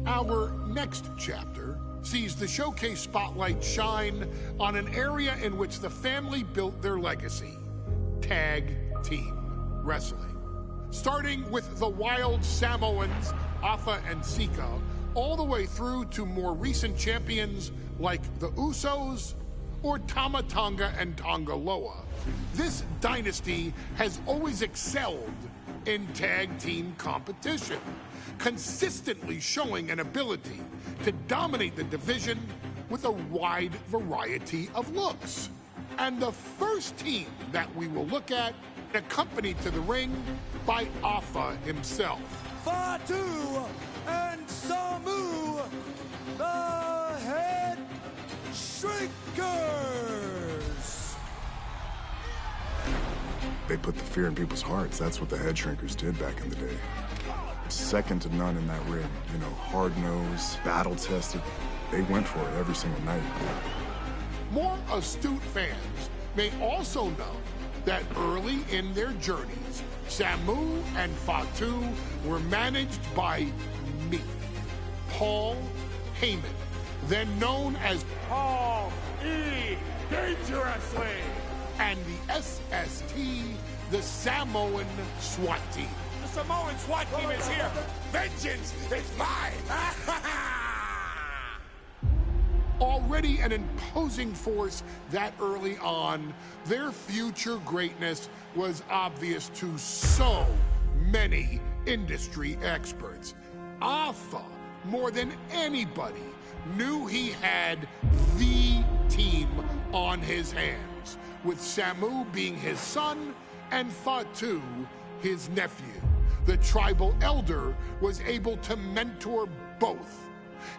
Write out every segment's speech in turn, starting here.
Our next chapter sees the showcase spotlight shine on an area in which the family built their legacy: tag team wrestling. Starting with the wild Samoans, Afa and Sika, all the way through to more recent champions like the Usos or Tama Tonga and Tonga Loa. This dynasty has always excelled in tag team competition, consistently showing an ability to dominate the division with a wide variety of looks. And the first team that we will look at, accompanied to the ring by Afa himself. Fatu and Samu, the Head Shrinkers. They put the fear in people's hearts. That's what the Head Shrinkers did back in the day. Second to none in that ring. You know, hard-nosed, battle-tested. They went for it every single night. More astute fans may also know that early in their journeys, Samu and Fatu were managed by me, Paul Heyman, then known as Paul E. Dangerously, and the SST, the Samoan SWAT team. The Samoan SWAT team is here. Vengeance is mine. Already an imposing force that early on, their future greatness was obvious to so many industry experts. Afa, more than anybody, knew he had the team on his hands, with Samu being his son and Fatu his nephew. The tribal elder was able to mentor both,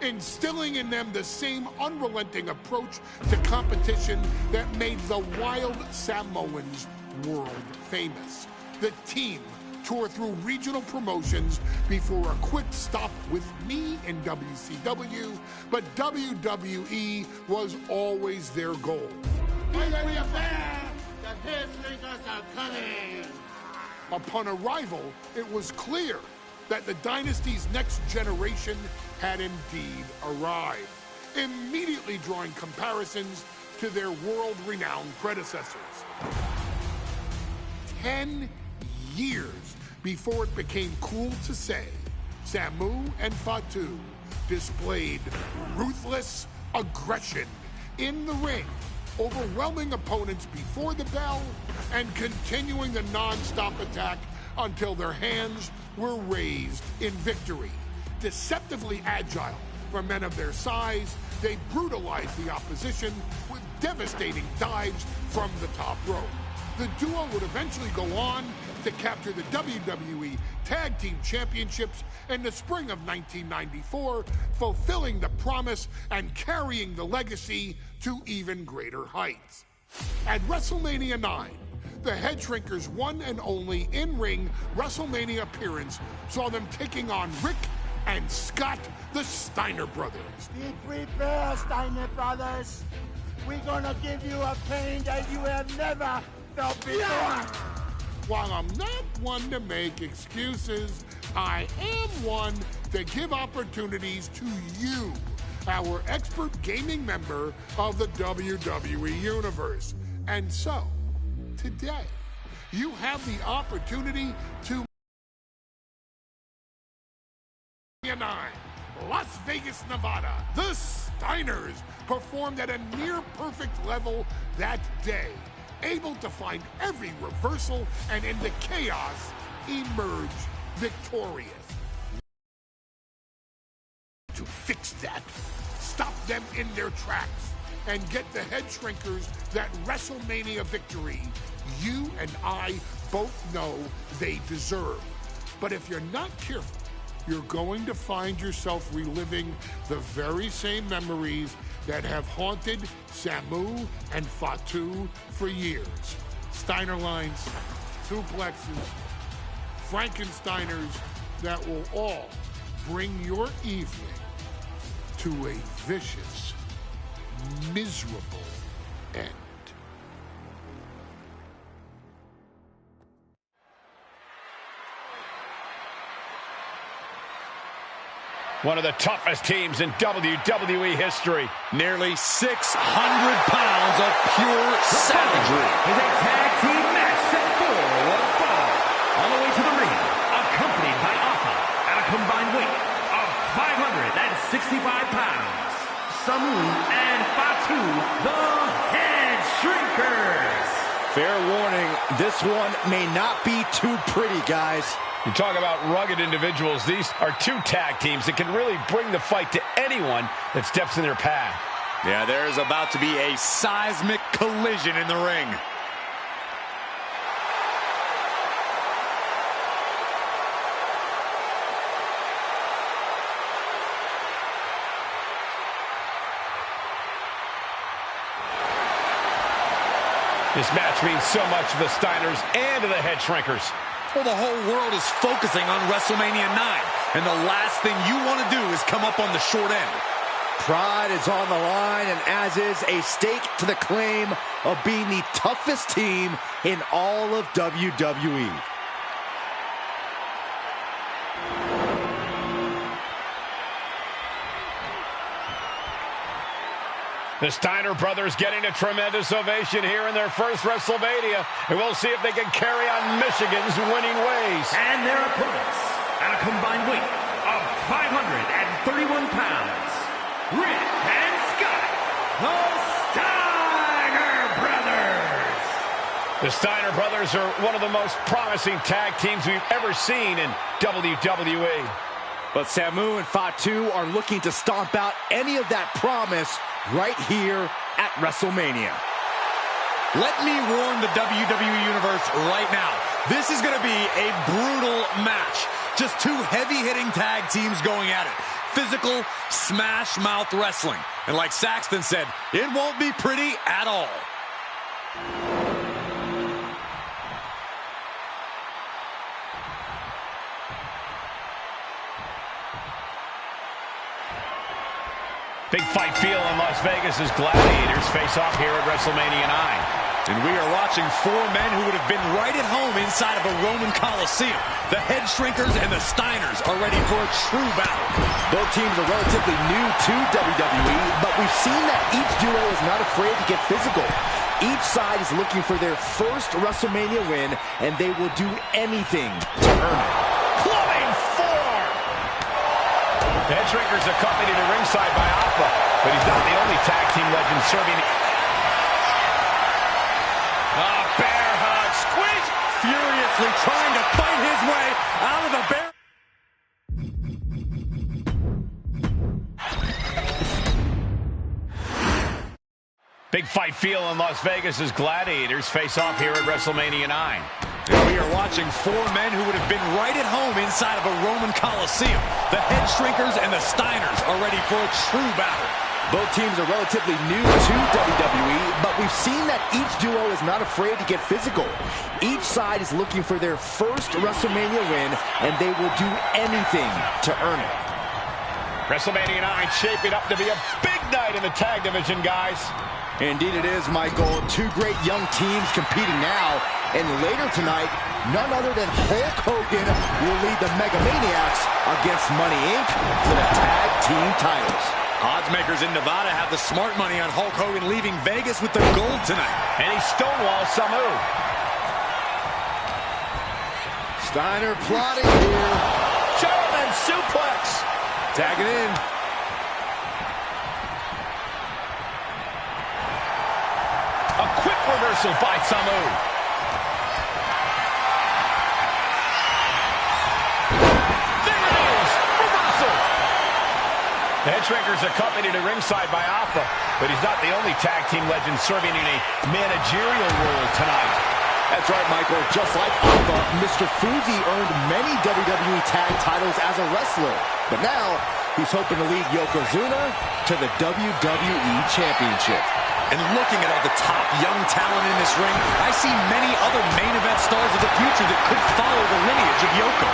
instilling in them the same unrelenting approach to competition that made the wild Samoans world famous. The team toured through regional promotions before a quick stop with me in WCW, but WWE was always their goal. The Head Shrinkers are coming! Upon arrival, it was clear that the dynasty's next generation had indeed arrived, immediately drawing comparisons to their world-renowned predecessors. 10 years before it became cool to say, Samu and Fatu displayed ruthless aggression in the ring, overwhelming opponents before the bell and continuing the non-stop attack until their hands were raised in victory. Deceptively agile for men of their size, they brutalized the opposition with devastating dives from the top rope. The duo would eventually go on to capture the WWE Tag Team Championships in the spring of 1994, fulfilling the promise and carrying the legacy to even greater heights. At WrestleMania 9, the Head Shrinkers' one and only in-ring WrestleMania appearance saw them taking on Rick and Scott, the Steiner brothers. Be prepared, Steiner brothers. We're gonna give you a pain that you have never felt before. While I'm not one to make excuses, I am one to give opportunities to you, our expert gaming member of the WWE Universe. And so, today, you have the opportunity to Las Vegas, Nevada. The Steiners performed at a near-perfect level that day, able to find every reversal and in the chaos emerge victorious. To fix that, stop them in their tracks, and get the Head Shrinkers that WrestleMania victory you and I both know they deserve. But if you're not careful, you're going to find yourself reliving the very same memories that have haunted Samu and Fatu for years. Steiner lines, suplexes, Frankensteiners that will all bring your evening to a vicious, miserable end. One of the toughest teams in WWE history. Nearly 600 pounds of pure savagery. Is a tag team match set for one fall. On the way to the ring, accompanied by Alpha at a combined weight of 565 pounds. Samu and Fatu, the Head Shrinkers. Fair warning, this one may not be too pretty, guys. You talk about rugged individuals. These are two tag teams that can really bring the fight to anyone that steps in their path. Yeah, there's about to be a seismic collision in the ring. This match means so much to the Steiners and to the Head Shrinkers. Well, the whole world is focusing on WrestleMania 9, and the last thing you want to do is come up on the short end. Pride is on the line, and as is a stake to the claim of being the toughest team in all of WWE. The Steiner brothers getting a tremendous ovation here in their first WrestleMania, and we'll see if they can carry on Michigan's winning ways. And their opponents, at a combined weight of 531 pounds, Rick and Scott, the Steiner brothers. The Steiner brothers are one of the most promising tag teams we've ever seen in WWE. But Samu and Fatu are looking to stomp out any of that promise right here at WrestleMania. Let me warn the WWE Universe right now. This is going to be a brutal match. Just two heavy-hitting tag teams going at it. Physical, smash-mouth wrestling. And like Saxton said, it won't be pretty at all. Big fight feel in Las Vegas as gladiators face off here at WrestleMania 9. And we are watching four men who would have been right at home inside of a Roman Coliseum. The Head Shrinkers and the Steiners are ready for a true battle. Both teams are relatively new to WWE, but we've seen that each duo is not afraid to get physical. Each side is looking for their first WrestleMania win, and they will do anything to earn it. Clubbing forearm! The Head Shrinkers accompanied to ringside by Alpha, but he's not the only tag team legend serving. Bear hug, squeeze! Furiously trying to fight his way out of the bear. Big fight feel in Las Vegas as gladiators face off here at WrestleMania 9. And we are watching four men who would have been right at home inside of a Roman Coliseum. The Head Shrinkers and the Steiners are ready for a true battle. Both teams are relatively new to WWE, but we've seen that each duo is not afraid to get physical. Each side is looking for their first WrestleMania win, and they will do anything to earn it. WrestleMania 9 shaping up to be a big night in the tag division, guys. Indeed it is, Michael. Two great young teams competing now, and later tonight, none other than Hulk Hogan will lead the Mega Maniacs against Money Inc. for the tag team titles. Odds makers in Nevada have the smart money on Hulk Hogan leaving Vegas with the gold tonight. And he stonewalls Samu. Steiner plotting here. German suplex. Tagging in. A quick reversal by Samu. There it is. Reversal. The Head Shrinkers accompanied to ringside by Alpha, but he's not the only tag team legend serving in a managerial role tonight. That's right, Michael. Just like Alpha, Mr. Fuji earned many WWE tag titles as a wrestler. But now, he's hoping to lead Yokozuna to the WWE Championship. And looking at all the top young talent in this ring, I see many other main event stars of the future that could follow the lineage of Yoko.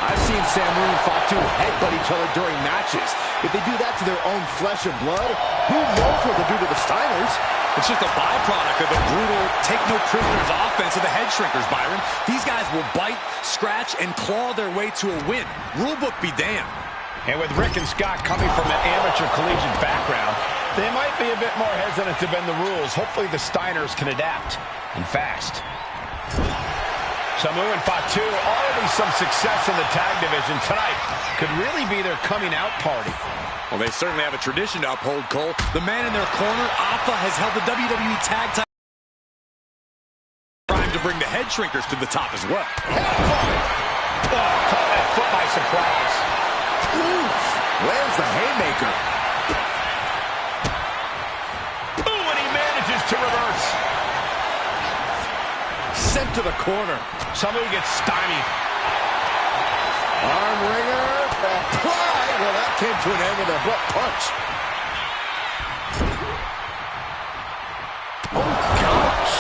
I've seen Samu and Fatu headbutt each other during matches. If they do that to their own flesh and blood, who knows what they'll do to the Steiners? It's just a byproduct of the brutal take-no-prisoners offense of the Head Shrinkers, Byron. These guys will bite, scratch, and claw their way to a win. Rulebook be damned. And with Rick and Scott coming from an amateur collegiate background, they might be a bit more hesitant to bend the rules. Hopefully the Steiners can adapt, and fast. Samu and Fatu already some success in the tag division tonight. Could really be their coming out party. Well, they certainly have a tradition to uphold, Cole. The man in their corner, Alpha, has held the WWE Tag Title. Trying to bring the head shrinkers to the top as well. Oh, caught that foot by surprise. Oof. Where's the haymaker? Ooh, and he manages to reverse. Sent to the corner. Samu gets stymied. Arm wringer. Applied. Well, that came to an end with a abrupt punch. Oh, gosh.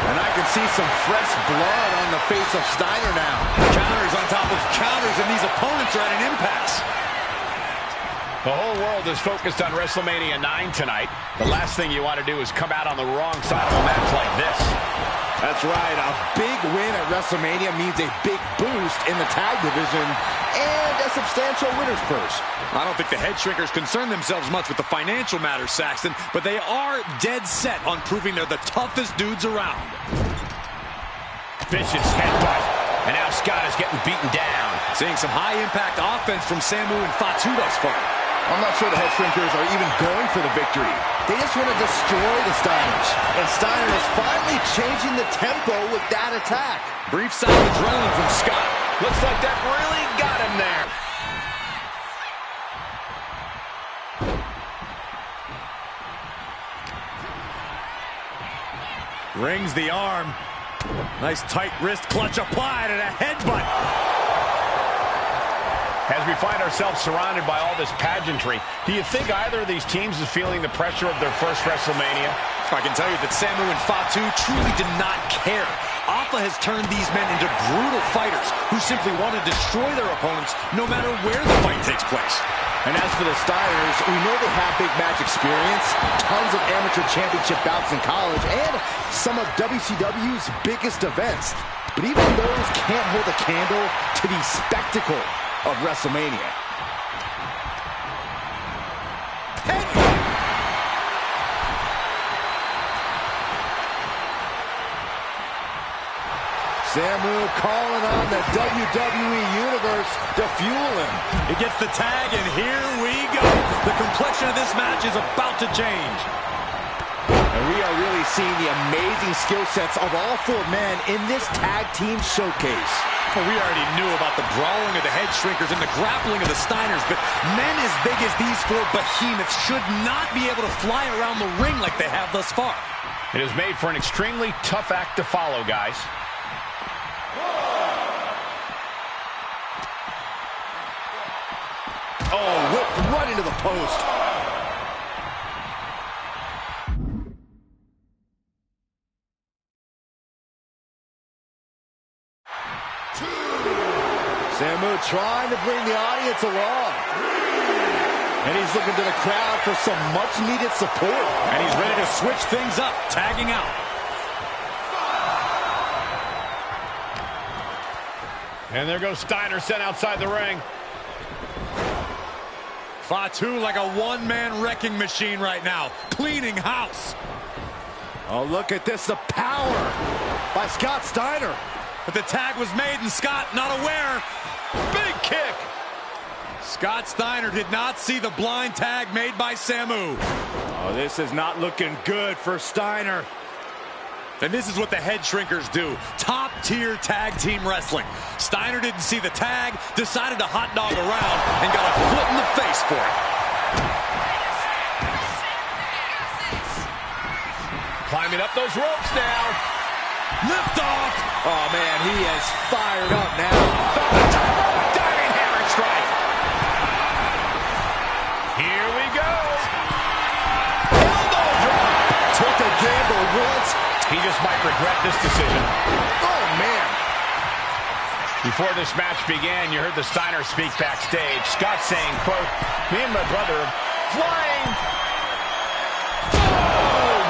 And I can see some fresh blood on the face of Steiner now. Counters on top of counters, and these opponents are at an impasse. The whole world is focused on WrestleMania 9 tonight. The last thing you want to do is come out on the wrong side of a match like this. That's right. A big win at WrestleMania means a big boost in the tag division and a substantial winner's purse. I don't think the head shrinkers concern themselves much with the financial matters, Saxton, but they are dead set on proving they're the toughest dudes around. Vicious headbutt. And now Scott is getting beaten down. Seeing some high-impact offense from Samu and Fatu thus far. I'm not sure the head shrinkers are even going for the victory. They just want to destroy the Steiners. And Steiner is finally changing the tempo with that attack. Brief sign of adrenaline from Scott. Looks like that really got him there. Rings the arm. Nice tight wrist clutch applied and a headbutt. As we find ourselves surrounded by all this pageantry, do you think either of these teams is feeling the pressure of their first WrestleMania? I can tell you that Samu and Fatu truly did not care. Alpha has turned these men into brutal fighters who simply want to destroy their opponents no matter where the fight takes place. And as for the Steiners, we know they have big match experience, tons of amateur championship bouts in college, and some of WCW's biggest events. But even those can't hold a candle to the spectacle of WrestleMania. Samu calling on the WWE Universe to fuel him. He gets the tag, and here we go. The complexion of this match is about to change. And we are really seeing the amazing skill sets of all four men in this tag team showcase. Well, we already knew about the brawling of the head shrinkers and the grappling of the Steiners, but men as big as these four behemoths should not be able to fly around the ring like they have thus far. It is made for an extremely tough act to follow, guys. Oh, whipped right into the post. Samu trying to bring the audience along. And he's looking to the crowd for some much-needed support. And he's ready to switch things up, tagging out. And there goes Steiner sent outside the ring. Fatu like a one-man wrecking machine right now, cleaning house. Oh, look at this, the power by Scott Steiner. But the tag was made and Scott not aware. Big kick. Scott Steiner did not see the blind tag made by Samu. Oh, this is not looking good for Steiner. And this is what the head shrinkers do. Top-tier tag team wrestling. Steiner didn't see the tag, decided to hot dog around, and got a foot in the face for it. Climbing up those ropes now. Lift off. Oh, man, he is fired up now. Diving hammer strike. Here we go. Elbow drop. Took a gamble once. He just might regret this decision. Oh, man. Before this match began, you heard the Steiner speak backstage. Scott saying, quote, "Me and my brother flying." Boom!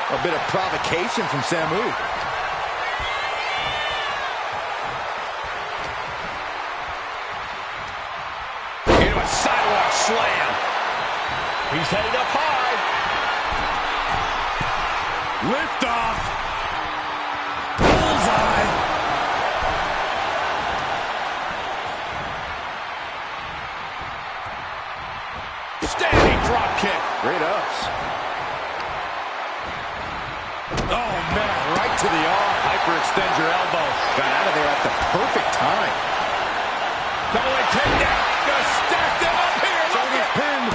A bit of provocation from Samu. into a sidewalk slam. He's headed up high. Lift off. Bullseye. Standing drop kick. Great ups. Oh, man, right to the arm. Hyperextend your elbow. Got out of there at the perfect time. Double leg takedown. Gonna stack them up here. Look at Pinned.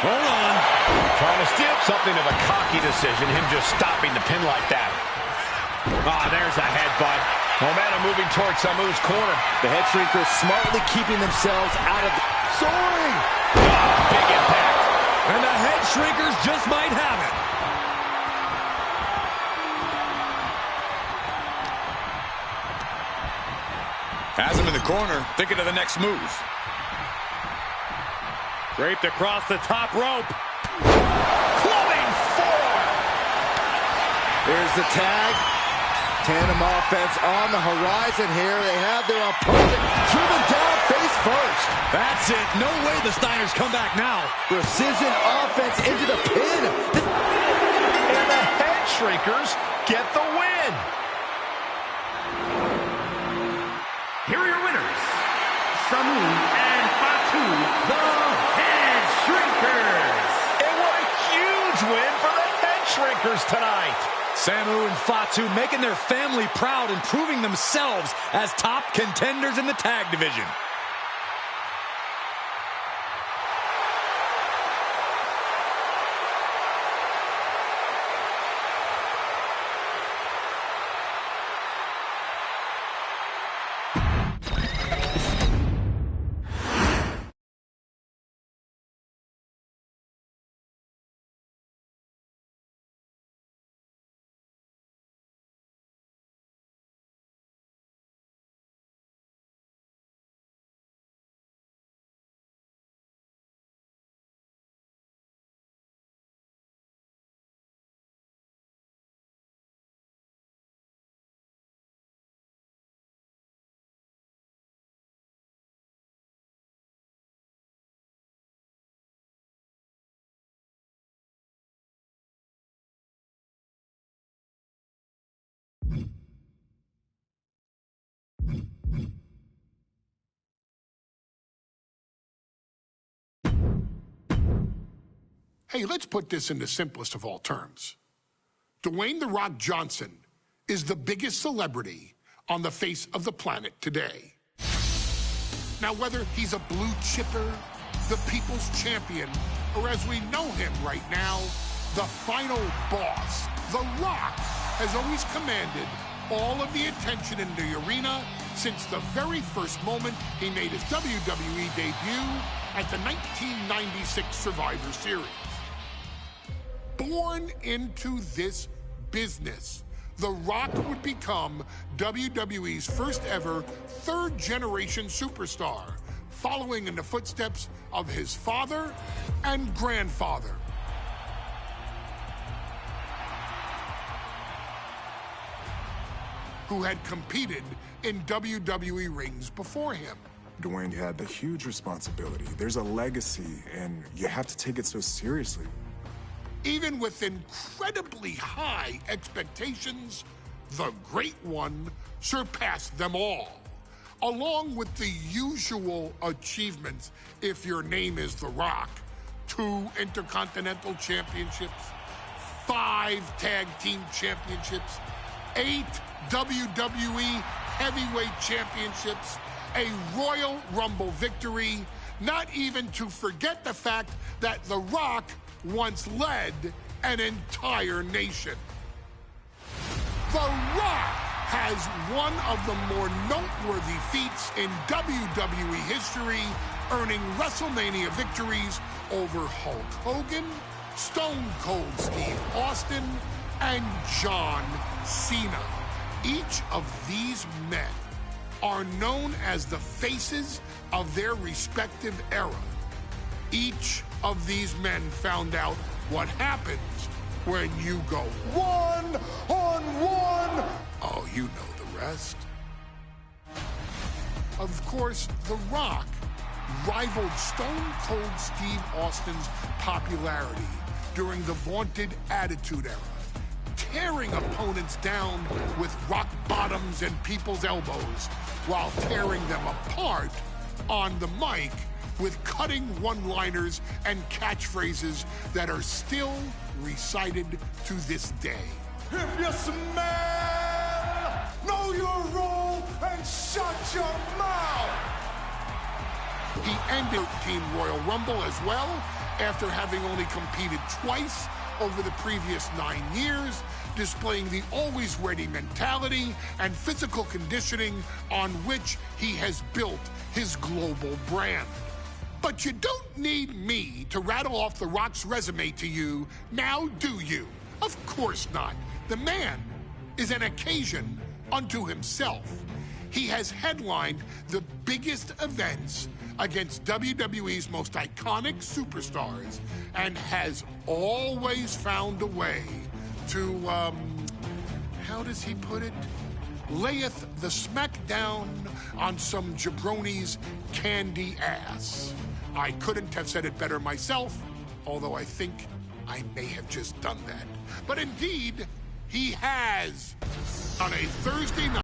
Hold on. Trying to steal something of a cocky decision, him just stopping the pin like that. Ah, there's a headbutt. Momentum moving towards Samu's corner. The head shrinkers smartly keeping themselves out of the... Soaring! Ah, big impact. And the head shrinkers just might have it. Has him in the corner, thinking of the next move. Draped across the top rope. Clubbing forearm. There's the tag. Tandem offense on the horizon here. They have their opponent driven down face first. That's it. No way the Steiners come back now. Precision offense into the pin. And the head shrinkers get the win. Here are your winners, Samu and Fatu, the Head Shrinkers. And what a huge win for the head shrinkers tonight. Samu and Fatu making their family proud and proving themselves as top contenders in the tag division. Hey, let's put this in the simplest of all terms. Dwayne "The Rock" Johnson is the biggest celebrity on the face of the planet today. Now, whether he's a blue chipper, the people's champion, or as we know him right now, the final boss, The Rock has always commanded all of the attention in the arena since the very first moment he made his WWE debut at the 1996 Survivor Series. Born into this business, The Rock would become WWE's first ever third-generation superstar, following in the footsteps of his father and grandfather. Who had competed in WWE rings before him. Dwayne had the huge responsibility. There's a legacy, and you have to take it so seriously. Even with incredibly high expectations, the Great One surpassed them all, along with the usual achievements if your name is The Rock: 2 Intercontinental Championships, 5 Tag Team Championships, 8 WWE Heavyweight Championships, a Royal Rumble victory, not even to forget the fact that The Rock once led an entire nation. The Rock has one of the more noteworthy feats in WWE history, earning WrestleMania victories over Hulk Hogan, Stone Cold Steve Austin, and John Cena. Each of these men are known as the faces of their respective era. Each of these men found out what happens when you go one-on-one. Oh, you know the rest. Of course, The Rock rivaled Stone Cold Steve Austin's popularity during the vaunted Attitude Era, tearing opponents down with rock bottoms and people's elbows while tearing them apart on the mic with cutting one-liners and catchphrases that are still recited to this day. If you smell, know your role and shut your mouth. He ended Team Royal Rumble as well after having only competed twice over the previous 9 years, displaying the always ready mentality and physical conditioning on which he has built his global brand. But you don't need me to rattle off The Rock's resume to you, now do you? Of course not. The man is an occasion unto himself. He has headlined the biggest events against WWE's most iconic superstars and has always found a way to, how does he put it? Layeth the smackdown on some jabroni's candy ass. I couldn't have said it better myself, although I think I may have just done that. But indeed, he has. On a Thursday night,